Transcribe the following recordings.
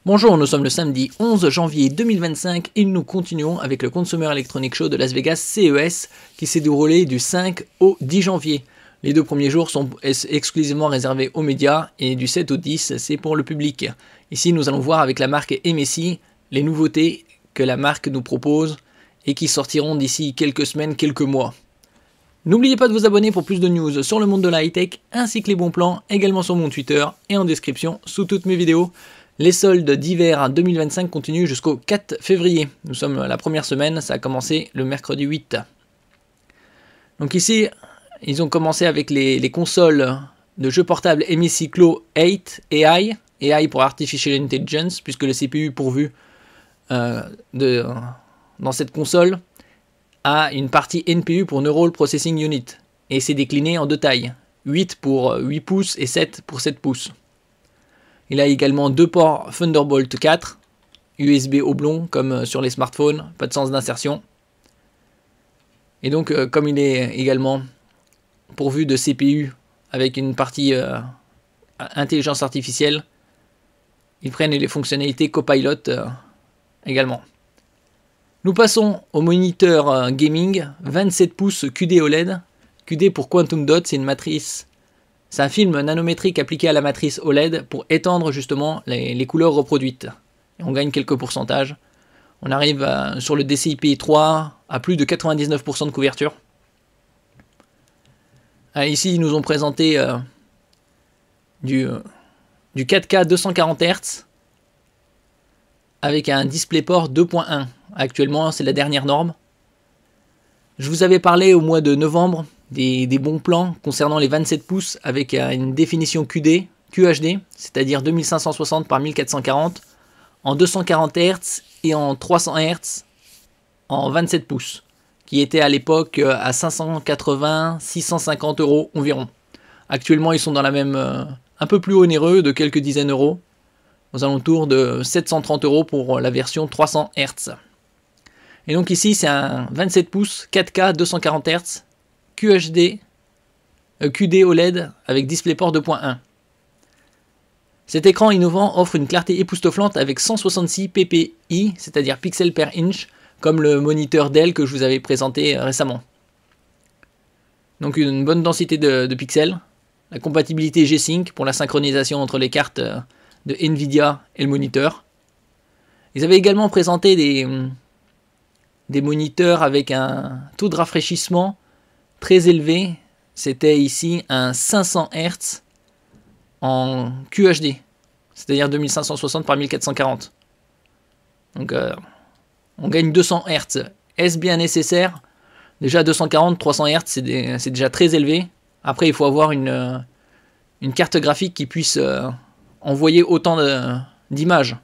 Bonjour, nous sommes le samedi 11 janvier 2025 et nous continuons avec le Consumer Electronics Show de Las Vegas CES qui s'est déroulé du 5 au 10 janvier. Les deux premiers jours sont exclusivement réservés aux médias et du 7 au 10 c'est pour le public. Ici nous allons voir avec la marque MSI les nouveautés que la marque nous propose et qui sortiront d'ici quelques semaines, quelques mois. N'oubliez pas de vous abonner pour plus de news sur le monde de la high-tech ainsi que les bons plans également sur mon Twitter et en description sous toutes mes vidéos. Les soldes d'hiver 2025 continuent jusqu'au 4 février. Nous sommes la première semaine, ça a commencé le mercredi 8. Donc ici, ils ont commencé avec les consoles de jeux portables MSI Clo 8 AI pour Artificial Intelligence, puisque le CPU pourvu dans cette console a une partie NPU pour Neural Processing Unit, et c'est décliné en deux tailles, 8 pour 8 pouces et 7 pour 7 pouces. Il a également deux ports Thunderbolt 4, USB oblong comme sur les smartphones, pas de sens d'insertion. Et donc comme il est également pourvu de CPU avec une partie intelligence artificielle, ils prennent les fonctionnalités Copilot également. Nous passons au moniteur gaming 27 pouces QD OLED. QD pour Quantum Dot, c'est une matrice. C'est un film nanométrique appliqué à la matrice OLED pour étendre justement les couleurs reproduites. Et on gagne quelques pourcentages. On arrive sur le DCI-P 3 à plus de 99% de couverture. Ici, ils nous ont présenté du 4K 240 Hz avec un DisplayPort 2.1. Actuellement, c'est la dernière norme. Je vous avais parlé au mois de novembre des bons plans concernant les 27 pouces avec une définition QHD, c'est-à-dire 2560 par 1440 en 240 Hz et en 300 Hz en 27 pouces, qui était à l'époque à 580-650 € environ. Actuellement, ils sont dans la même, un peu plus onéreux, de quelques dizaines d'euros, aux alentours de 730 € pour la version 300 Hz. Et donc ici, c'est un 27 pouces 4K 240 Hz QD OLED avec DisplayPort 2.1. Cet écran innovant offre une clarté époustouflante avec 166 ppi, c'est-à-dire pixels per inch, comme le moniteur Dell que je vous avais présenté récemment. Donc une bonne densité de pixels, la compatibilité G-Sync pour la synchronisation entre les cartes de Nvidia et le moniteur. Ils avaient également présenté des moniteurs avec un taux de rafraîchissement très élevé. C'était ici un 500 Hz en QHD, c'est-à-dire 2560 par 1440. Donc on gagne 200 Hz. Est-ce bien nécessaire? Déjà 240, 300 Hz c'est déjà très élevé. Après il faut avoir une carte graphique qui puisse envoyer autant d'images.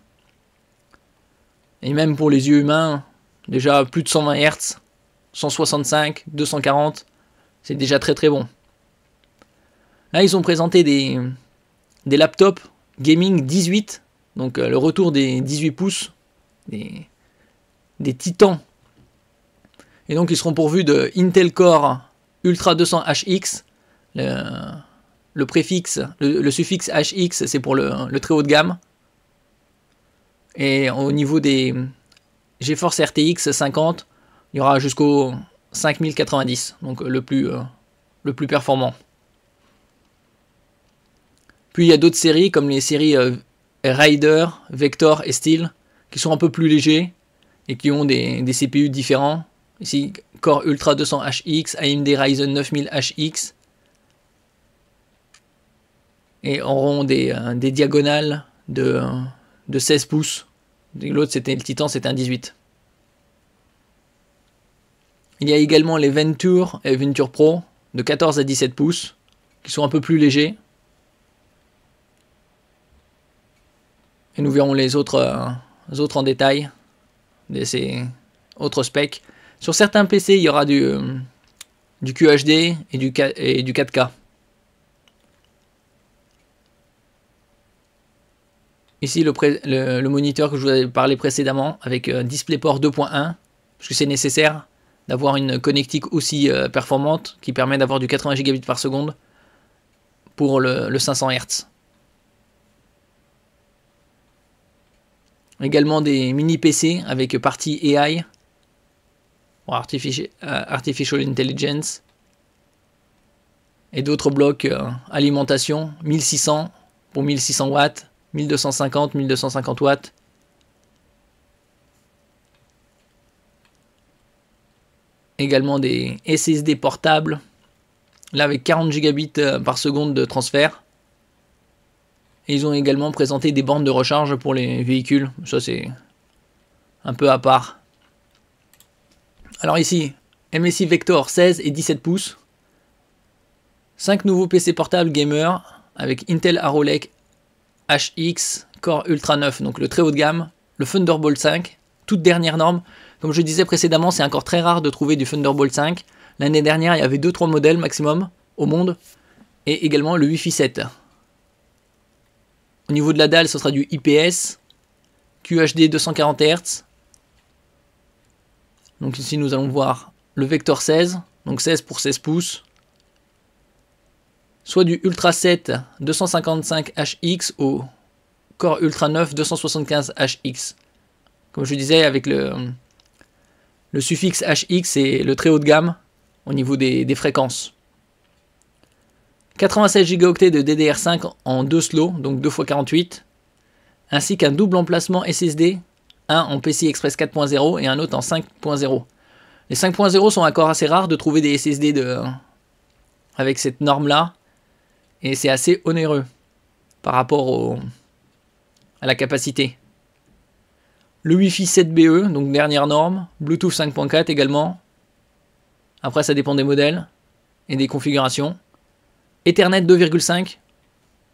Et même pour les yeux humains, déjà plus de 120 Hz, 165, 240, c'est déjà très très bon. Là ils ont présenté des laptops gaming 18, donc le retour des 18 pouces, des titans. Et donc ils seront pourvus de Intel Core Ultra 200HX, le préfixe, le suffixe HX c'est pour le très haut de gamme. Et au niveau des GeForce RTX 50, il y aura jusqu'au 5090, donc le plus performant. Puis il y a d'autres séries comme les séries Raider, Vector et Steel qui sont un peu plus légers et qui ont des CPU différents. Ici Core Ultra 200HX, AMD Ryzen 9000HX et auront des diagonales de 16 pouces. L'autre c'était le Titan, c'était un 18. Il y a également les Venture et Venture Pro de 14 à 17 pouces qui sont un peu plus légers. Et nous verrons les autres en détail, ces autres specs. Sur certains PC, il y aura du QHD et du 4K. Ici, le moniteur que je vous avais parlé précédemment avec DisplayPort 2.1, parce que c'est nécessaire d'avoir une connectique aussi performante qui permet d'avoir du 80 Gbps par seconde pour le 500 Hz. Également des mini PC avec partie AI, Artificial Intelligence. Et d'autres blocs alimentation, 1600 pour 1600 watts, 1250, 1250 watts. Également des SSD portables, là avec 40 gigabits par seconde de transfert. Et ils ont également présenté des bornes de recharge pour les véhicules. Ça c'est un peu à part. Alors ici, MSI Vector 16 et 17 pouces. 5 nouveaux PC portables gamer avec Intel Arrow Lake HX Core Ultra 9, donc le très haut de gamme, le Thunderbolt 5, toute dernière norme. Comme je disais précédemment, c'est encore très rare de trouver du Thunderbolt 5. L'année dernière, il y avait 2-3 modèles maximum au monde, et également le Wi-Fi 7. Au niveau de la dalle, ce sera du IPS, QHD 240 Hz. Donc ici, nous allons voir le Vector 16, donc 16 pour 16 pouces. Soit du Ultra 7 255HX au Core Ultra 9 275HX. Comme je disais, avec le suffixe HX, c'est le très haut de gamme au niveau des fréquences. 96 Go de DDR5 en 2 slots, donc 2x48, ainsi qu'un double emplacement SSD, un en PCI Express 4.0 et un autre en 5.0. Les 5.0 sont encore assez rares de trouver des SSD avec cette norme-là. Et c'est assez onéreux par rapport à la capacité. Le Wi-Fi 7BE, donc dernière norme. Bluetooth 5.4 également. Après, ça dépend des modèles et des configurations. Ethernet 2.5.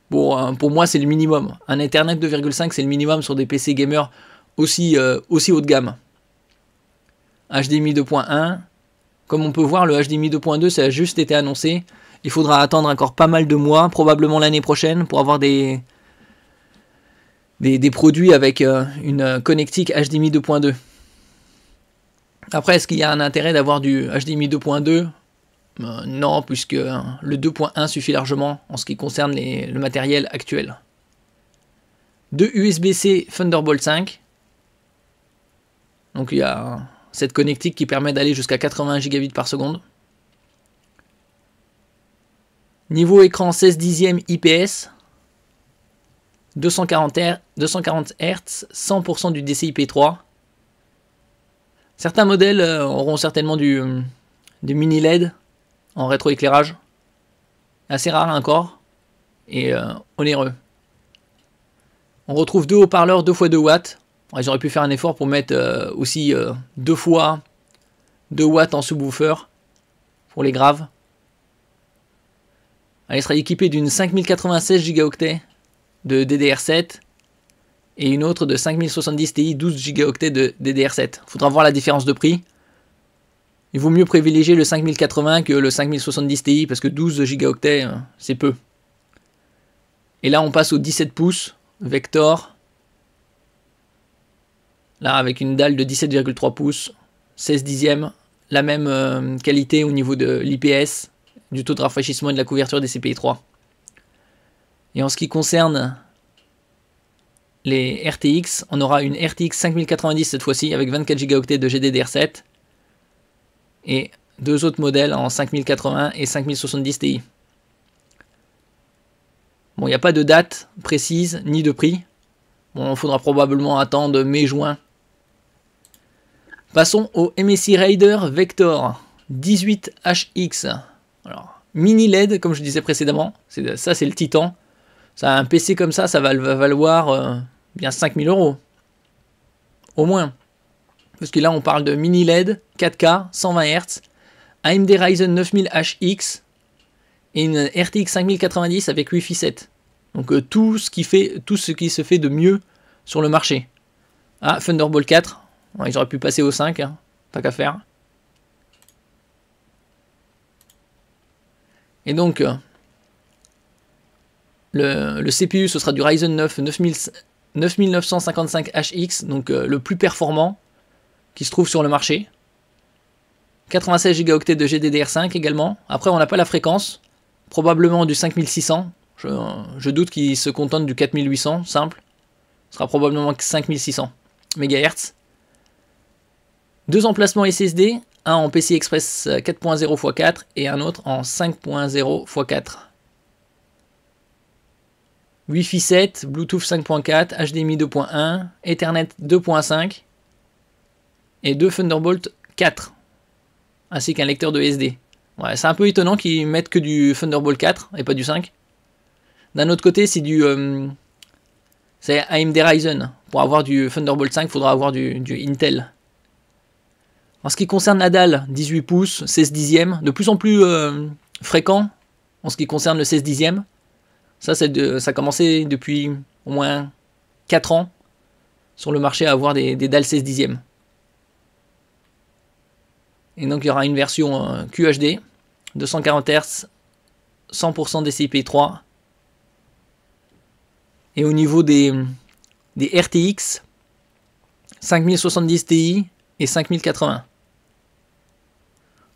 Pour moi, c'est le minimum. Un Ethernet 2.5, c'est le minimum sur des PC gamers aussi haut de gamme. HDMI 2.1. Comme on peut voir, le HDMI 2.2, ça a juste été annoncé. Il faudra attendre encore pas mal de mois, probablement l'année prochaine, pour avoir des produits avec une connectique HDMI 2.2. Après, est-ce qu'il y a un intérêt d'avoir du HDMI 2.2 ? Non, puisque le 2.1 suffit largement en ce qui concerne le matériel actuel. Deux USB-C Thunderbolt 5. Donc il y a cette connectique qui permet d'aller jusqu'à 80 gigabits par seconde. Niveau écran 16 dixièmes IPS, 240 Hz, 100% du DCI-P3. Certains modèles auront certainement du mini LED en rétroéclairage. Assez rare encore et onéreux. On retrouve deux haut-parleurs 2x2 watts. Ils auraient pu faire un effort pour mettre aussi 2 fois 2 watts en subwoofer pour les graves. Elle sera équipée d'une 5096 Go de DDR7 et une autre de 5070 Ti 12 Go de DDR7. Il faudra voir la différence de prix. Il vaut mieux privilégier le 5080 que le 5070 Ti parce que 12 Go c'est peu. Et là on passe au 17 pouces Vector. Là avec une dalle de 17,3 pouces, 16 dixièmes, la même qualité au niveau de l'IPS, du taux de rafraîchissement et de la couverture des CPI 3. Et en ce qui concerne les RTX, on aura une RTX 5090 cette fois-ci avec 24 Go de GDDR7 et deux autres modèles en 5080 et 5070 Ti. Bon, il n'y a pas de date précise ni de prix. Bon, il faudra probablement attendre mai-juin. Passons au MSI Raider Vector 18HX. Alors, mini LED, comme je disais précédemment, ça c'est le titan. Ça, un PC comme ça va valoir bien 5000 €. Au moins. Parce que là, on parle de mini LED, 4K, 120 Hz, AMD Ryzen 9000HX et une RTX 5090 avec Wi-Fi 7. Donc tout ce qui se fait de mieux sur le marché. Ah, Thunderbolt 4. Ils auraient pu passer au 5, hein, pas qu'à faire. Et donc, le CPU, ce sera du Ryzen 9 9955HX, donc le plus performant qui se trouve sur le marché. 96 Go de GDDR5 également. Après, on n'a pas la fréquence, probablement du 5600. Je doute qu'il se contente du 4800, simple. Ce sera probablement 5600 MHz. 2 emplacements SSD, un en PCI Express 4.0 x 4 et un autre en 5.0 x 4. Wi-Fi 7, Bluetooth 5.4, HDMI 2.1, Ethernet 2.5 et 2 Thunderbolt 4, ainsi qu'un lecteur de SD. Ouais, c'est un peu étonnant qu'ils mettent que du Thunderbolt 4 et pas du 5. D'un autre côté, c'est du c'est AMD Ryzen. Pour avoir du Thunderbolt 5, il faudra avoir du Intel. En ce qui concerne la dalle, 18 pouces, 16 dixièmes, de plus en plus fréquent en ce qui concerne le 16 dixièmes. Ça a commencé depuis au moins 4 ans sur le marché à avoir des dalles 16 dixièmes. Et donc il y aura une version QHD, 240 Hz, 100% DCI-P3. Et au niveau des RTX, 5070 Ti et 5080.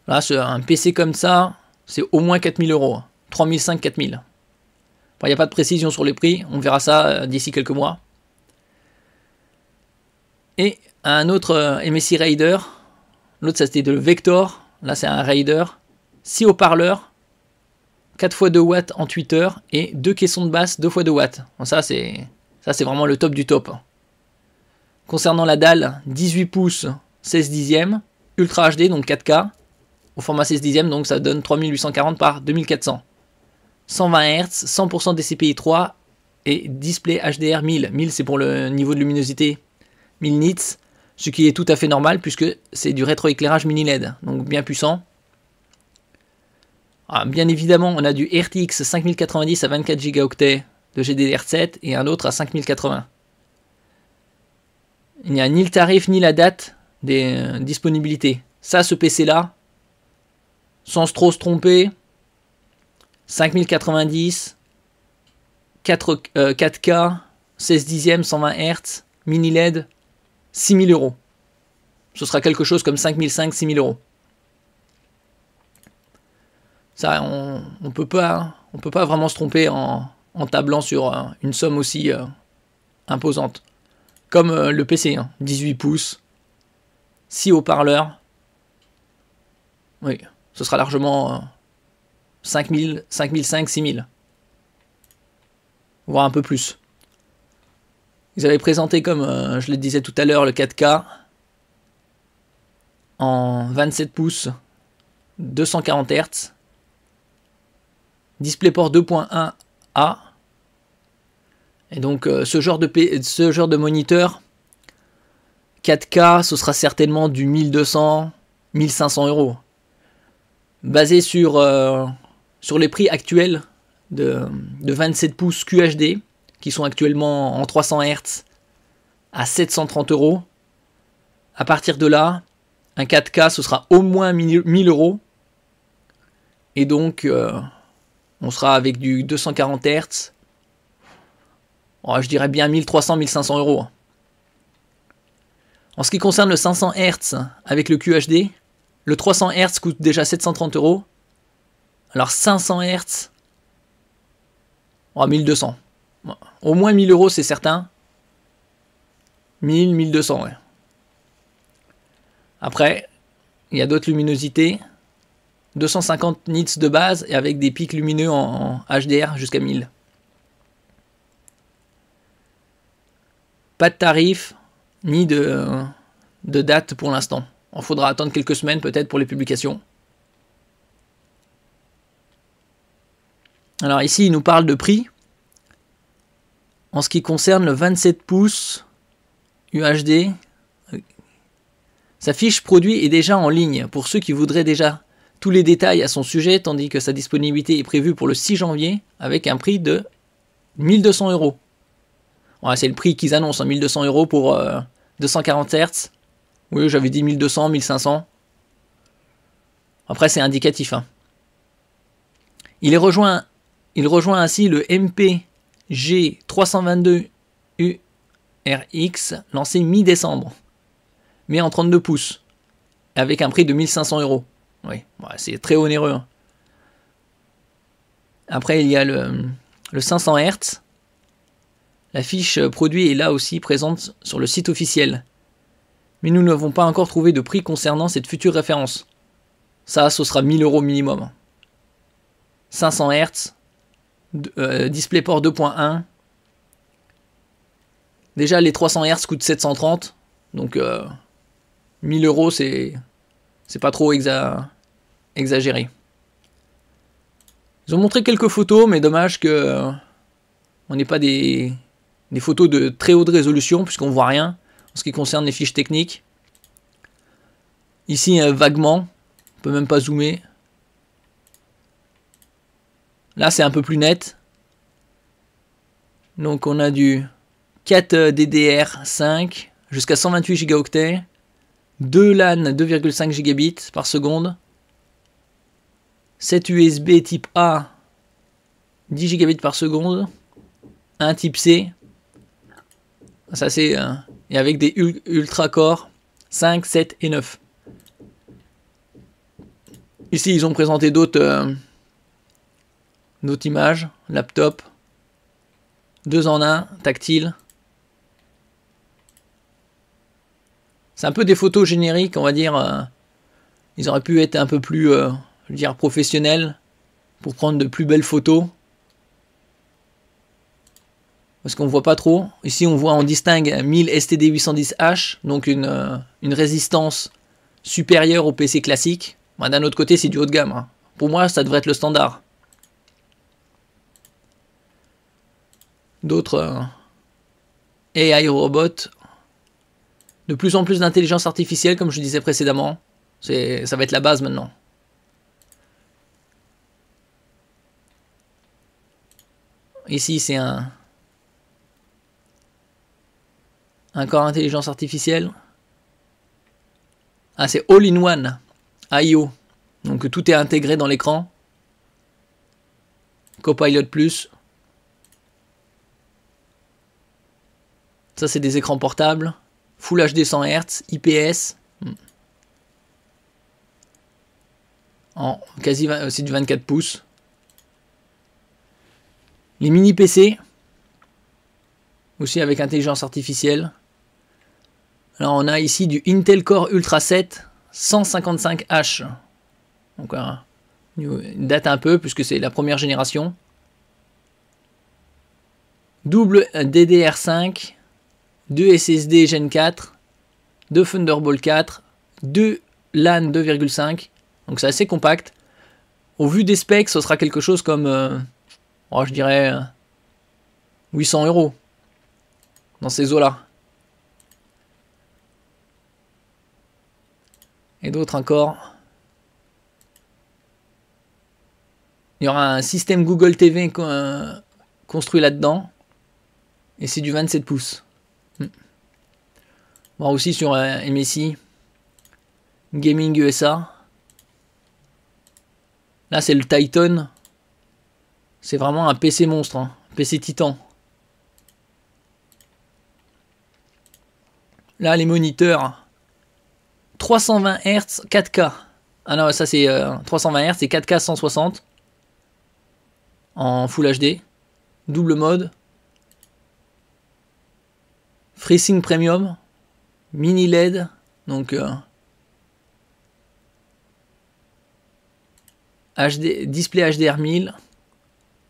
Là, sur un PC comme ça, c'est au moins 4000 €. 3500, 4000. Il n'y a pas de précision sur les prix, on verra ça d'ici quelques mois. Et un autre MSI Raider, l'autre ça c'était le Vector, là c'est un Raider, 6 haut-parleurs, 4 x 2 watts en Twitter et 2 caissons de basse 2 x 2 watts. Bon, ça c'est vraiment le top du top. Concernant la dalle, 18 pouces, 16 dixièmes, Ultra HD, donc 4K, au format 16 dixièmes, donc ça donne 3840 par 2400. 120 Hz, 100% DCI-P3 et display HDR 1000. 1000 c'est pour le niveau de luminosité 1000 nits, ce qui est tout à fait normal puisque c'est du rétroéclairage mini LED, donc bien puissant. Ah, bien évidemment, on a du RTX 5090 à 24 Go de GDDR7 et un autre à 5080. Il n'y a ni le tarif ni la date des disponibilités. Ça, ce PC là, sans trop se tromper, 5090, 4K, 16 dixièmes, 120 Hz, mini LED, 6000 €. Ce sera quelque chose comme 5005, 6000 €. Ça, on peut pas vraiment se tromper en tablant sur une somme aussi imposante. Comme le PC, 18 pouces, 6 haut-parleurs. Oui, ce sera largement 5000, 5005, 6000. Voire un peu plus. Ils avaient présenté, comme je le disais tout à l'heure, le 4K en 27 pouces, 240 Hz. DisplayPort 2.1A. Et donc ce genre de moniteur 4K, ce sera certainement du 1200, 1500 €. Basé sur les prix actuels de 27 pouces QHD, qui sont actuellement en 300 Hz à 730 €. À partir de là, un 4K, ce sera au moins 1000 €. Et donc, on sera avec du 240 Hz. Oh, je dirais bien 1300, 1500 €. En ce qui concerne le 500 Hz avec le QHD, le 300 Hz coûte déjà 730 €. Alors 500 Hz, oh, 1200. Au moins 1000 € c'est certain. 1000, 1200, ouais. Après, il y a d'autres luminosités. 250 nits de base et avec des pics lumineux en HDR jusqu'à 1000. Pas de tarif, ni de date pour l'instant. Il faudra attendre quelques semaines peut-être pour les publications. Alors ici, il nous parle de prix. En ce qui concerne le 27 pouces UHD, sa fiche produit est déjà en ligne pour ceux qui voudraient déjà tous les détails à son sujet, tandis que sa disponibilité est prévue pour le 6 janvier avec un prix de 1200 €. Ouais, c'est le prix qu'ils annoncent, 1200 € pour 240 Hz. Oui, j'avais dit 1200, 1500. Après, c'est indicatif. Hein. Il rejoint ainsi le MPG322URX, lancé mi-décembre, mais en 32 pouces, avec un prix de 1500 €. Oui, ouais, c'est très onéreux. Hein. Après, il y a le 500 Hz, La fiche produit est là aussi présente sur le site officiel. Mais nous n'avons pas encore trouvé de prix concernant cette future référence. Ça, ce sera 1000 € minimum. 500 Hz, DisplayPort 2.1. Déjà, les 300 Hz coûtent 730. Donc, 1000 €, c'est pas trop exagéré. Ils ont montré quelques photos, mais dommage que on n'ait pas des photos de très haute résolution, puisqu'on voit rien en ce qui concerne les fiches techniques. Ici, vaguement, on peut même pas zoomer. Là, c'est un peu plus net. Donc, on a du 4 DDR5 jusqu'à 128 Go, 2 LAN 2,5 Gb par seconde, 7 USB type A 10 Gb par seconde, un type C, ça c'est et avec des ultra core 5, 7 et 9. Ici ils ont présenté d'autres images, laptop, 2 en 1, tactile. C'est un peu des photos génériques, on va dire. Ils auraient pu être un peu plus je veux dire, professionnels pour prendre de plus belles photos. Parce qu'on voit pas trop. Ici, on distingue 1000 STD810H, donc une résistance supérieure au PC classique. Bah, d'un autre côté, c'est du haut de gamme. Hein. Pour moi, ça devrait être le standard. D'autres AI robots. De plus en plus d'intelligence artificielle, comme je disais précédemment. Ça va être la base maintenant. Ici, c'est un corps intelligence artificielle. Ah, c'est All-in-One IO. Donc tout est intégré dans l'écran. Copilot Plus. Ça, c'est des écrans portables. Full HD 100 Hz, IPS. C'est du 24 pouces. Les mini PC. Aussi avec intelligence artificielle. Alors on a ici du Intel Core Ultra 7 155H. Donc il date un peu puisque c'est la première génération. Double DDR5. 2 SSD Gen 4, 2 Thunderbolt 4, 2 LAN 2,5. Donc c'est assez compact. Au vu des specs, ce sera quelque chose comme, je dirais, 800 € dans ces eaux-là. Et d'autres encore. Il y aura un système Google TV construit là-dedans. Et c'est du 27 pouces. Bon, aussi sur MSI Gaming USA. Là c'est le Titan. C'est vraiment un PC monstre, hein. PC Titan. Là les moniteurs 320 Hz 4K. Ah non, ça c'est 320 Hz et 4K 160 en Full HD. Double mode. FreeSync Premium. Mini LED, donc display HDR 1000,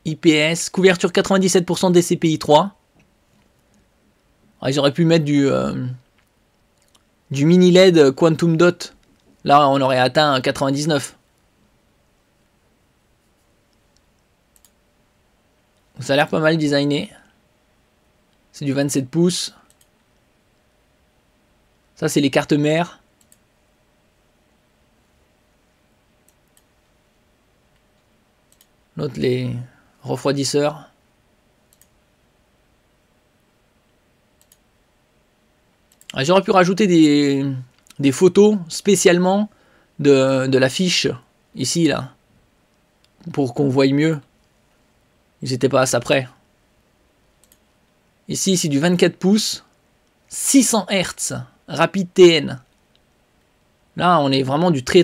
IPS, couverture 97% DCPI 3. Alors, ils auraient pu mettre du mini LED Quantum Dot. Là, on aurait atteint 99. Ça a l'air pas mal designé. C'est du 27 pouces. Ça, c'est les cartes mères. L'autre, les refroidisseurs. J'aurais pu rajouter des photos spécialement de la fiche, ici, là, pour qu'on voie mieux. Ils n'étaient pas à ça près. Ici, c'est du 24 pouces, 600 Hz. Rapide TN. Là, on est vraiment du très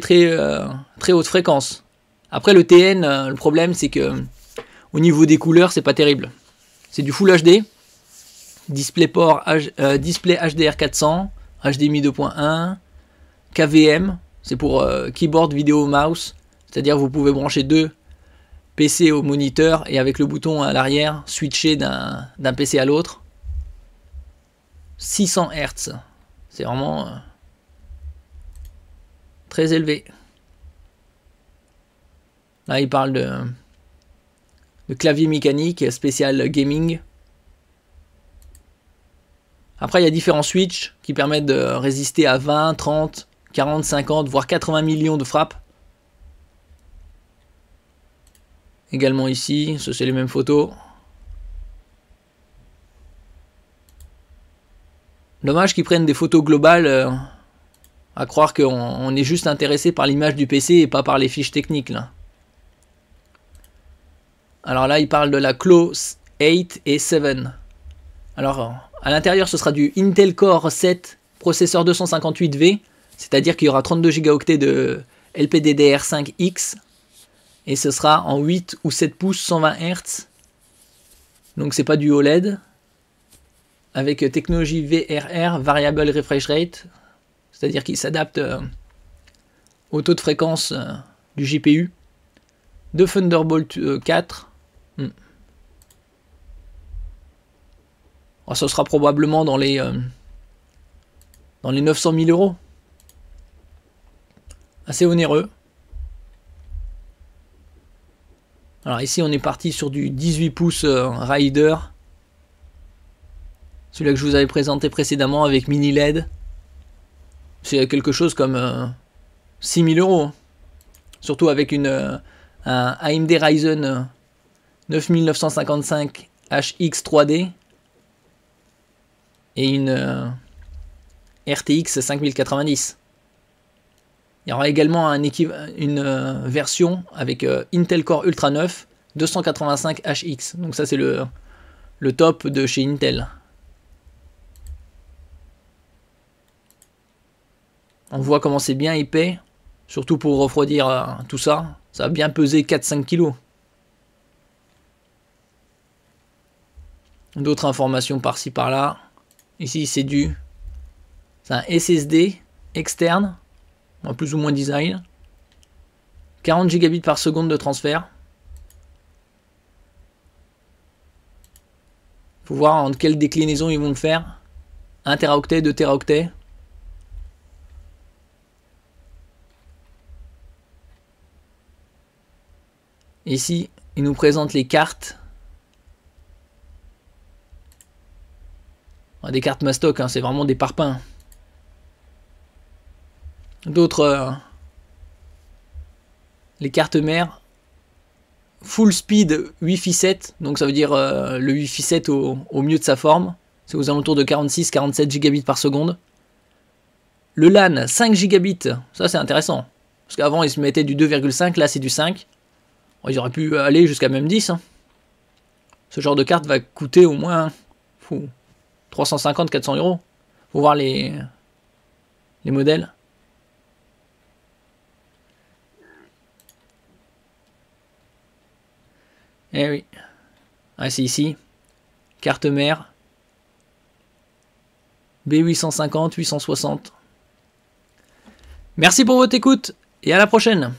haute fréquence. Après le TN, le problème c'est que au niveau des couleurs, c'est pas terrible. C'est du Full HD. DisplayPort, Display HDR400, HDMI 2.1, KVM, c'est pour Keyboard Video Mouse, c'est-à-dire vous pouvez brancher deux PC au moniteur et avec le bouton à l'arrière switcher d'un PC à l'autre. 600 Hz, c'est vraiment très élevé. Là il parle de clavier mécanique spécial gaming. Après il y a différents switches qui permettent de résister à 20, 30, 40, 50, voire 80 millions de frappes. Également ici, ça c'est les mêmes photos. Dommage qu'ils prennent des photos globales, à croire qu'on est juste intéressé par l'image du PC et pas par les fiches techniques là. Alors là, il parle de la Clos 8 et 7. Alors, à l'intérieur, ce sera du Intel Core 7, processeur 258V, c'est-à-dire qu'il y aura 32 Go de LPDDR5X, et ce sera en 8 ou 7 pouces 120 Hz. Donc c'est pas du OLED, avec technologie VRR, Variable Refresh Rate, c'est-à-dire qu'il s'adapte au taux de fréquence du GPU, de Thunderbolt 4. Alors, ce sera probablement dans les 900 000 euros. Assez onéreux. Alors ici on est parti sur du 18 pouces Rider. Celui-là que je vous avais présenté précédemment avec mini LED. C'est quelque chose comme 6 000 euros. Surtout avec un AMD Ryzen 9955 HX 3D. Et une RTX 5090. Il y aura également une version avec Intel Core Ultra 9 285 HX. Donc ça c'est le top de chez Intel. On voit comment c'est bien épais. Surtout pour refroidir tout ça. Ça va bien peser 4-5 kg. D'autres informations par-ci par-là. Ici c'est un SSD externe, plus ou moins design. 40 gigabits par seconde de transfert. Faut voir en quelle déclinaison ils vont le faire. 1 Teraoctet, 2 Teraoctets. Ici, ils nous présentent les cartes. Des cartes mastoc, hein, c'est vraiment des parpaings. D'autres, les cartes mères, full speed Wi-Fi 7, donc ça veut dire le Wi-Fi 7 au mieux de sa forme, c'est aux alentours de 46-47 gigabits par seconde. Le LAN 5 gigabits, ça c'est intéressant, parce qu'avant ils se mettaient du 2,5, là c'est du 5. Ils auraient pu aller jusqu'à même 10. Hein. Ce genre de carte va coûter au moins 350-400 euros. Faut voir les modèles. Eh oui. Ah, c'est ici. Carte mère. B850, 860. Merci pour votre écoute et à la prochaine.